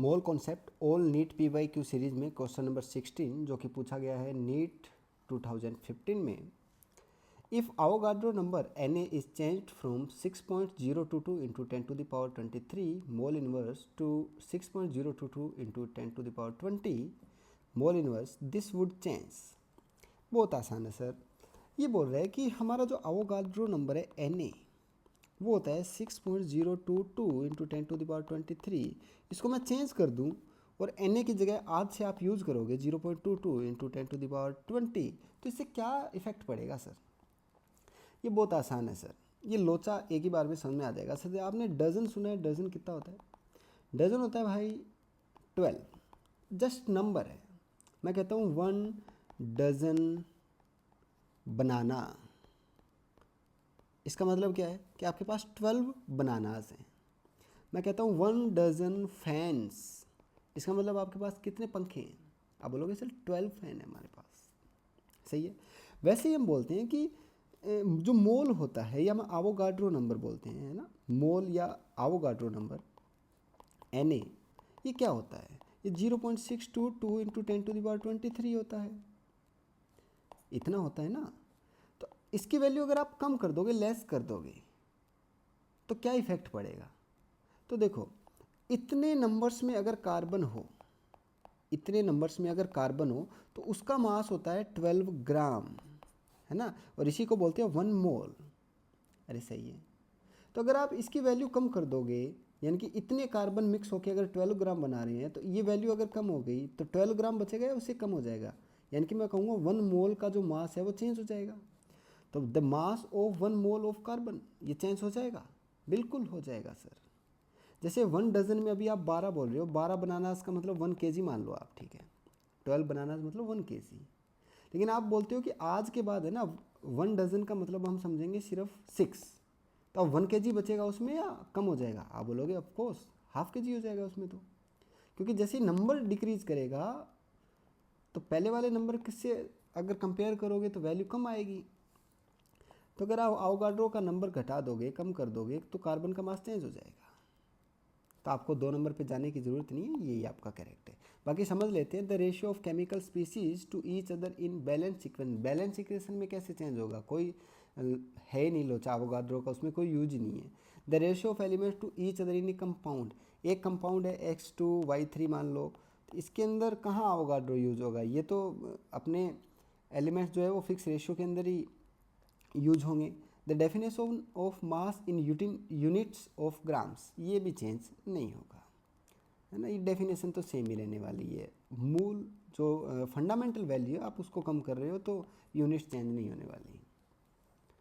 मोल concept all NEET PYQ series में question number 16 जो कि पूछा गया है नीट 2015 में। इफ Avogadro नंबर Na is changed from 6.022 into 10 to the power 23 mole inverse to 6.022 into 10 to the power 20 mole inverse, this would change। बहुत आसान है सर। ये बोल रहा है कि हमारा जो Avogadro नंबर है Na वो होता है 6.022 इंटू 10 टू द पावर 23। इसको मैं चेंज कर दूं और Na की जगह आज से आप यूज़ करोगे 0.22 इंटू 10 टू द पावर 20, तो इससे क्या इफेक्ट पड़ेगा सर? ये बहुत आसान है सर, ये लोचा एक ही बार में समझ में आ जाएगा सर। आपने डजन सुना है, डजन कितना होता है? डजन होता है भाई 12, जस्ट नंबर है। मैं कहता हूँ 1 डजन बनाना, इसका मतलब क्या है कि आपके पास 12 बनानाज हैं। मैं कहता हूँ 1 डजन फैंस, इसका मतलब आपके पास कितने पंखे हैं? आप बोलोगे सर 12 फैन है हमारे पास, सही है। वैसे ही हम बोलते हैं कि जो मोल होता है या हम आवोगाड्रो नंबर बोलते हैं, है ना, मोल या आवोगाड्रो नंबर Na, ये क्या होता है? ये 0.622 इंटू 10 टू द पावर 23 होता है, इतना होता है ना। तो इसकी वैल्यू अगर आप कम कर दोगे, लेस कर दोगे, तो क्या इफेक्ट पड़ेगा? तो देखो, इतने नंबर्स में अगर कार्बन हो, इतने नंबर्स में अगर कार्बन हो तो उसका मास होता है 12 ग्राम, है ना, और इसी को बोलते हैं 1 मोल। अरे सही है। तो अगर आप इसकी वैल्यू कम कर दोगे, यानी कि इतने कार्बन मिक्स होकर अगर 12 ग्राम बना रहे हैं, तो ये वैल्यू अगर कम हो गई तो 12 ग्राम बचेगा या उससे कम हो जाएगा? यानी कि मैं कहूँगा 1 मोल का जो मास है वो चेंज हो जाएगा। तो the mass of 1 mole of carbon, ये चेंज हो जाएगा, बिल्कुल हो जाएगा सर। जैसे 1 डजन में अभी आप 12 बोल रहे हो, 12 बनानास का मतलब 1 kg मान लो आप, ठीक है, 12 बनानास मतलब 1 kg। लेकिन आप बोलते हो कि आज के बाद है ना 1 डजन का मतलब हम समझेंगे सिर्फ 6, तो अब 1 kg बचेगा उसमें या कम हो जाएगा? आप बोलोगे ऑफकोर्स ½ kg हो जाएगा उसमें, तो क्योंकि जैसे नंबर डिक्रीज करेगा तो पहले वाले नंबर किससे अगर कंपेयर करोगे तो वैल्यू कम आएगी। तो अगर आप आवोगाड्रो का नंबर घटा दोगे, कम कर दोगे, तो कार्बन का मास चेंज हो जाएगा। तो आपको 2 नंबर पे जाने की ज़रूरत नहीं है, यही आपका करेक्ट है। बाकी समझ लेते हैं। The ratio of chemical species to each other in balance equation. Balance equation में कैसे चेंज होगा? कोई है नहीं लोचा आवोगाड्रो का, उसमें कोई यूज नहीं है। The ratio of elements to each other in a compound, एक कंपाउंड है X2Y3 मान लो, तो इसके अंदर कहाँ आवोगाड्रो यूज होगा? ये तो अपने एलिमेंट्स जो है वो फिक्स रेशियो के अंदर ही यूज होंगे। The definition of mass in units of grams, ये भी चेंज नहीं होगा, है ना। ये डेफिनेशन तो सेम ही रहने वाली है। मूल जो फंडामेंटल वैल्यू है आप उसको कम कर रहे हो तो यूनिट्स चेंज नहीं होने वाली।